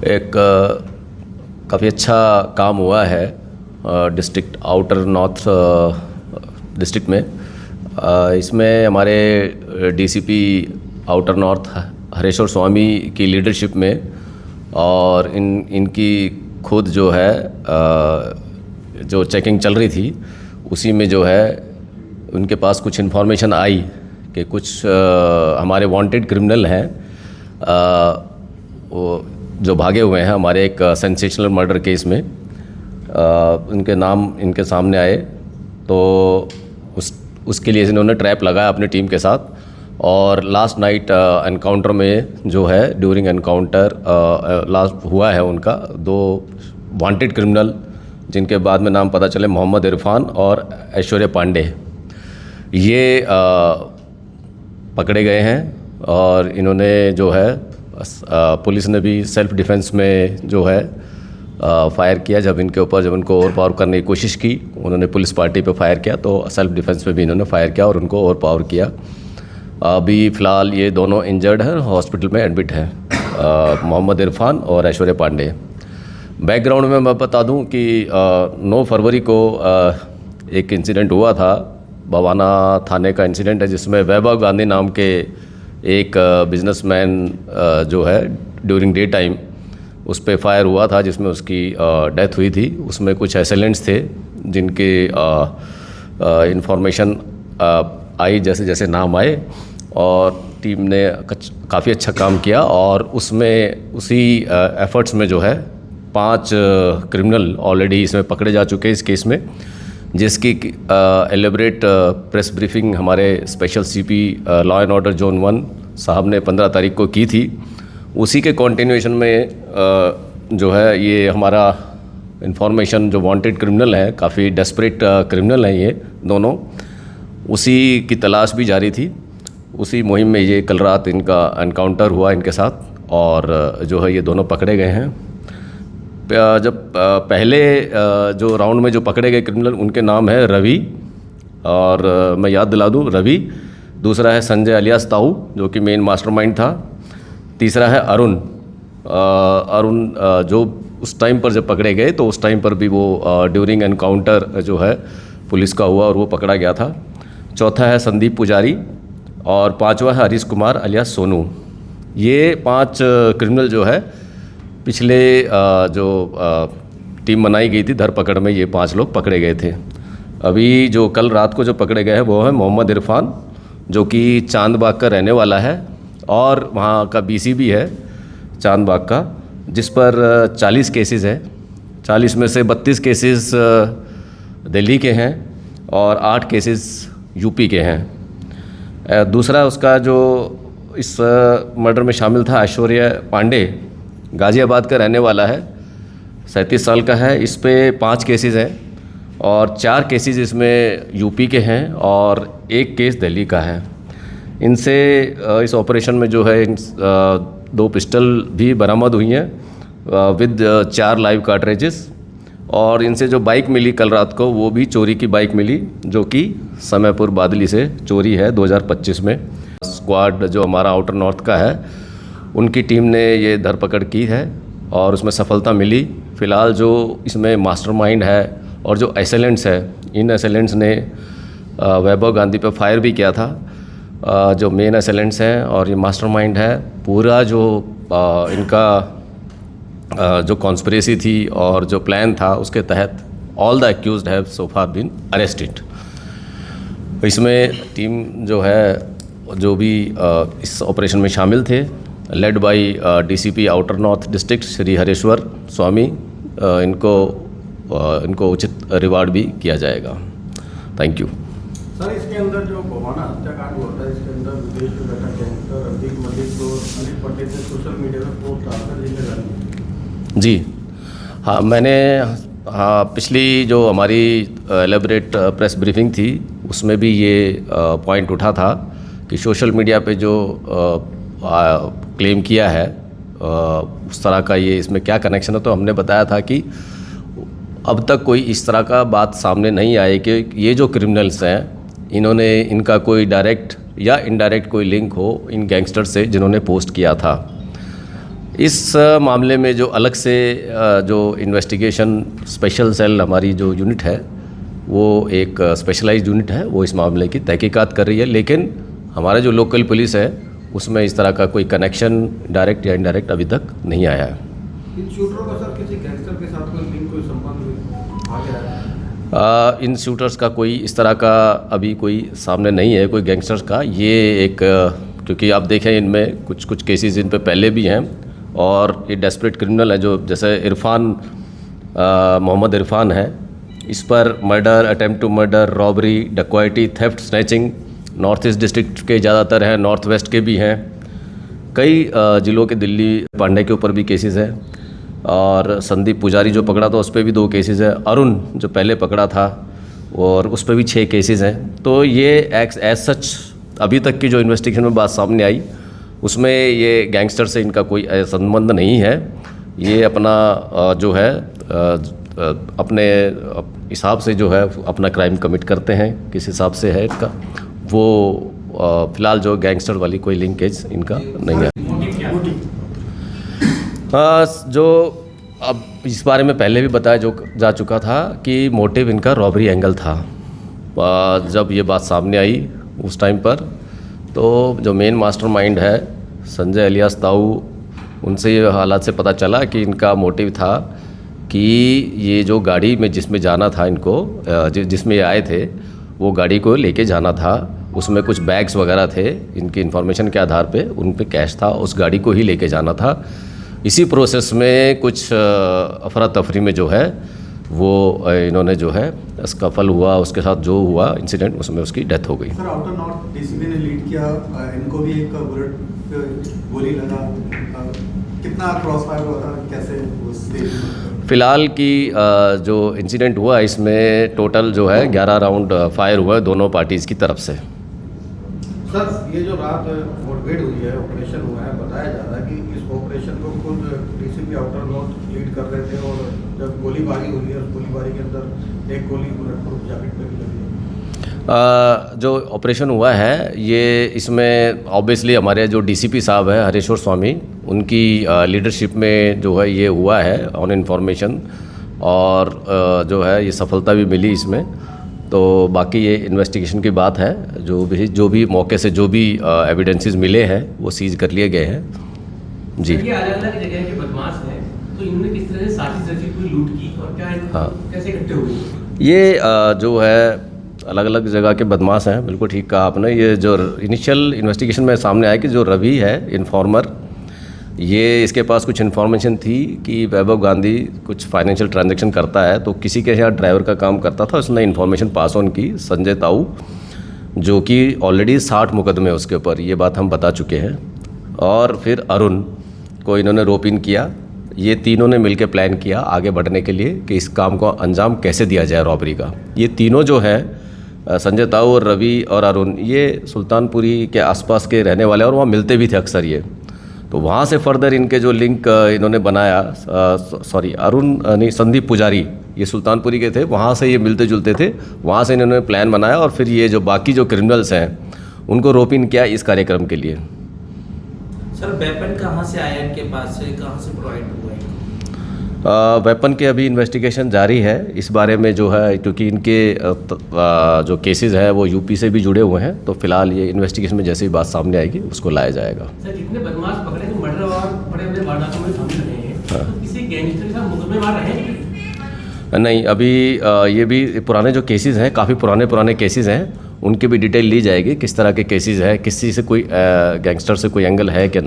एक काफ़ी अच्छा काम हुआ है डिस्ट्रिक्ट आउटर नॉर्थ डिस्ट्रिक्ट में। इसमें हमारे डीसीपी आउटर नॉर्थ हरेश्वर स्वामी की लीडरशिप में और इनकी खुद जो है जो चेकिंग चल रही थी उसी में जो है उनके पास कुछ इन्फॉर्मेशन आई कि कुछ हमारे वांटेड क्रिमिनल हैं वो जो भागे हुए हैं हमारे एक सेंसेशनल मर्डर केस में। उनके नाम इनके सामने आए तो उसके लिए इन्होंने ट्रैप लगाया अपनी टीम के साथ और लास्ट नाइट एनकाउंटर में जो है ड्यूरिंग एनकाउंटर लास्ट हुआ है उनका 2 वांटेड क्रिमिनल जिनके बाद में नाम पता चले मोहम्मद इरफान और ऐश्वर्या पांडे, ये पकड़े गए हैं। और इन्होंने जो है पुलिस ने भी सेल्फ डिफेंस में जो है फायर किया जब उनको ओवरपावर करने की कोशिश की। उन्होंने पुलिस पार्टी पे फायर किया तो सेल्फ डिफेंस में भी इन्होंने फायर किया और उनको ओवरपावर किया। अभी फ़िलहाल ये दोनों इंजर्ड हैं, हॉस्पिटल में एडमिट हैं, मोहम्मद इरफान और ऐश्वर्या पांडे। बैकग्राउंड में मैं बता दूं कि 9 फरवरी को एक इंसिडेंट हुआ था, बवाना थाने का इंसिडेंट है, जिसमें वैभव गांधी नाम के एक बिजनेसमैन जो है ड्यूरिंग डे टाइम उस पर फायर हुआ था जिसमें उसकी डेथ हुई थी। उसमें कुछ एसेलेंट्स थे जिनके इंफॉर्मेशन आई जैसे जैसे नाम आए और टीम ने काफ़ी अच्छा काम किया और उसमें उसी एफर्ट्स में जो है 5 क्रिमिनल ऑलरेडी इसमें पकड़े जा चुके हैं इस केस में, जिसकी एलेबरेट प्रेस ब्रीफिंग हमारे special CP law and order zone 1 साहब ने 15 तारीख को की थी। उसी के कंटिन्यूएशन में जो है ये हमारा इंफॉर्मेशन जो वांटेड क्रिमिनल है, काफ़ी डेस्परेट क्रिमिनल हैं ये दोनों, उसी की तलाश भी जारी थी। उसी मुहिम में ये कल रात इनका एनकाउंटर हुआ इनके साथ और जो है ये दोनों पकड़े गए हैं। जब पहले जो राउंड में जो पकड़े गए क्रिमिनल उनके नाम है रवि, और मैं याद दिला दूं रवि, दूसरा है संजय अलियास ताऊ जो कि मेन मास्टरमाइंड था, तीसरा है अरुण जो उस टाइम पर जब पकड़े गए तो उस टाइम पर भी वो ड्यूरिंग एनकाउंटर जो है पुलिस का हुआ और वो पकड़ा गया था। चौथा है संदीप पुजारी और 5वां है हरीश कुमार अलियास सोनू। ये 5 क्रिमिनल जो है पिछले जो टीम बनाई गई थी धरपकड़ में ये 5 लोग पकड़े गए थे। अभी जो कल रात को जो पकड़े गए हैं वो है मोहम्मद इरफान जो कि चांदबाग का रहने वाला है और वहाँ का बीसी भी है चांदबाग का, जिस पर 40 केसेस हैं। 40 में से 32 केसेस दिल्ली के हैं और 8 केसेस यूपी के हैं। दूसरा उसका जो इस मर्डर में शामिल था ऐश्वर्या पांडे, गाज़ियाबाद का रहने वाला है, 37 साल का है। इस पे 5 केसेस हैं और 4 केसेस इसमें यूपी के हैं और 1 केस दिल्ली का है। इनसे इस ऑपरेशन में जो है 2 पिस्टल भी बरामद हुई हैं विद 4 लाइव कार्ट्रिजेस, और इनसे जो बाइक मिली कल रात को वो भी चोरी की बाइक मिली जो कि समयपुर बादली से चोरी है 2025 में। स्क्वाड जो हमारा आउटर नॉर्थ का है उनकी टीम ने ये धरपकड़ की है और उसमें सफलता मिली। फ़िलहाल जो इसमें मास्टरमाइंड है और जो एसेलेंट्स है, इन एसेलेंट्स ने वैभव गांधी पे फायर भी किया था, जो मेन एसेलेंट्स हैं, और ये मास्टरमाइंड है। पूरा जो इनका जो कॉन्स्पिरेसी थी और जो प्लान था उसके तहत all the accused have so far been arrested. इसमें टीम जो है जो भी इस ऑपरेशन में शामिल थे, led by DCP outer north district Shri Hareshwar Swami, इनको उचित रिवार्ड भी किया जाएगा। Thank you. सर, इसके अंदर जो बवाना हत्याकांड हुआ था, इसके अंदर विदेश में बैठा गैंगस्टर रंजीत मलिक को अनिल पटेल से सोशल मीडिया में पोस्ट डालकर जिसे जानी। जी हाँ, मैंने पिछली जो हमारी एलेबरेट प्रेस ब्रीफिंग थी उसमें भी ये पॉइंट उठा था कि सोशल मीडिया पे जो क्लेम किया है उस तरह का ये इसमें क्या कनेक्शन है। तो हमने बताया था कि अब तक कोई इस तरह का बात सामने नहीं आई कि ये जो क्रिमिनल्स हैं इन्होंने इनका कोई डायरेक्ट या इनडायरेक्ट कोई लिंक हो इन गैंगस्टर से जिन्होंने पोस्ट किया था। इस मामले में जो अलग से जो इन्वेस्टिगेशन स्पेशल सेल हमारी जो यूनिट है वो एक स्पेशलाइज्ड यूनिट है, वो इस मामले की तहकीकात कर रही है। लेकिन हमारा जो लोकल पुलिस है उसमें इस तरह का कोई कनेक्शन डायरेक्ट या इनडायरेक्ट अभी तक नहीं आया है। इन शूटरों का सर किसी गैंगस्टर के साथ कोई लिंक, कोई संबंध आ गया है? इन शूटर्स का कोई इस तरह का अभी कोई सामने नहीं है, कोई गैंगस्टर्स का। ये एक क्योंकि आप देखें इनमें कुछ केसेस इन पे पहले भी हैं और ये डेस्परेट क्रिमिनल है, जो जैसे मोहम्मद इरफान है, इस पर murder, attempt to murder, robbery, dacoity, theft, snatching north east district के ज़्यादातर हैं, नॉर्थ वेस्ट के भी हैं, कई ज़िलों के, दिल्ली पांडे के ऊपर भी केसेस हैं और संदीप पुजारी जो पकड़ा था उस पर भी 2 केसेस है, अरुण जो पहले पकड़ा था और उस पर भी 6 केसेस हैं। तो ये एज सच अभी तक की जो इन्वेस्टिगेशन में बात सामने आई उसमें ये गैंगस्टर से इनका कोई संबंध नहीं है। ये अपना जो है अपने हिसाब से जो है अपना क्राइम कमिट करते हैं, किस हिसाब से है इनका वो फ़िलहाल जो गैंगस्टर वाली कोई लिंकेज इनका नहीं है। जो अब इस बारे में पहले भी बताया जा चुका था कि मोटिव इनका रॉबरी एंगल था। जब ये बात सामने आई उस टाइम पर तो जो मेन मास्टरमाइंड है संजय अलियास ताऊ, उनसे ये हालात से पता चला कि इनका मोटिव था कि ये जो गाड़ी में जिसमें जाना था इनको, जिसमें ये आए थे वो गाड़ी को लेके जाना था, उसमें कुछ बैग्स वगैरह थे, इनकी इन्फॉर्मेशन के आधार पे उन पे कैश था, उस गाड़ी को ही लेके जाना था। इसी प्रोसेस में कुछ अफरा तफरी में जो है वो इन्होंने जो है स्कफल हुआ, उसके साथ जो हुआ इंसिडेंट उसमें उसकी डेथ हो गई। सर आउटर नॉर्थ डीसीपी ने लीड किया, इनको भी एक बुलेट गोली लगा, कितना क्रॉस फायर हुआ था, कैसे फ़िलहाल की जो इंसिडेंट हुआ इसमें टोटल जो है 11 राउंड फायर हुआ है दोनों पार्टीज़ की तरफ से। सर ये जो रात मुठभेड़ हुई है, ऑपरेशन हुआ है, बताया जा रहा है कि इस ऑपरेशन को खुद डीसीपी आउटर नॉर्थ लीड कर रहे थे और जब गोलीबारी हुई है उस गोलीबारी के अंदर एक गोली बुलेट प्रूफ जैकेट पे भी लगी है। जो ऑपरेशन हुआ है ये इसमें ऑब्वियसली हमारे जो डीसीपी साहब हैं हरेश्वर स्वामी, उनकी लीडरशिप में जो है ये हुआ है ऑन इन्फॉर्मेशन, और जो है ये सफलता भी मिली इसमें। तो बाकी ये इन्वेस्टिगेशन की बात है, जो भी मौके से जो भी एविडेंसेस मिले हैं वो सीज कर लिए गए हैं जी। ये अलग-अलग जगह के बदमाश हैं, तो इन्होंने किस तरह से साजिश रची, कोई लूट की और क्या कैसे इकट्ठे हुए? ये जो है अलग अलग जगह के बदमाश हैं, बिल्कुल ठीक कहा आपने। ये जो इनिशियल इन्वेस्टिगेशन में सामने आया कि जो रवि है इन्फॉर्मर, ये इसके पास कुछ इन्फॉर्मेशन थी कि वैभव गांधी कुछ फाइनेंशियल ट्रांजैक्शन करता है, तो किसी के यहाँ ड्राइवर का काम करता था, उसने इन्फॉर्मेशन पास ऑन की संजय ताऊ, जो कि ऑलरेडी 60 मुकदमे उसके ऊपर, ये बात हम बता चुके हैं। और फिर अरुण को इन्होंने रोप इन किया, ये तीनों ने मिलकर प्लान किया आगे बढ़ने के लिए कि इस काम को अंजाम कैसे दिया जाए रॉबरी का। ये तीनों जो है संजय ताऊ और रवि और अरुण, ये सुल्तानपुरी के आसपास के रहने वाले और वहाँ मिलते भी थे अक्सर ये। तो वहाँ से फर्दर इनके जो लिंक इन्होंने बनाया, अरुण नहीं संदीप पुजारी, ये सुल्तानपुरी के थे, वहाँ से ये मिलते जुलते थे, वहाँ से इन्होंने प्लान बनाया और फिर ये जो बाकी जो क्रिमिनल्स हैं उनको रोप इन किया इस कार्यक्रम के लिए। सर वेपन कहाँ से आया इनके पास से, कहाँ से प्रोवाइड हुआ है? वेपन के अभी इन्वेस्टिगेशन जारी है इस बारे में जो है, क्योंकि इनके जो केसेस हैं वो यूपी से भी जुड़े हुए हैं, तो फिलहाल ये इन्वेस्टिगेशन में जैसे ही बात सामने आएगी उसको लाया जाएगा। सर जितने बदमाश पकड़े तो मर्डर और बड़े-बड़े वारदातों में शामिल रहे हैं, तो किसी गैंगस्टर के साथ मुकदमेबाज रहे हैं? नहीं, अभी ये भी पुराने जो केसेस हैं, काफ़ी पुराने केसेस हैं, उनकी भी डिटेल ली जाएगी, किस तरह के केसेस हैं, किसी से कोई गैंगस्टर से कोई एंगल है कि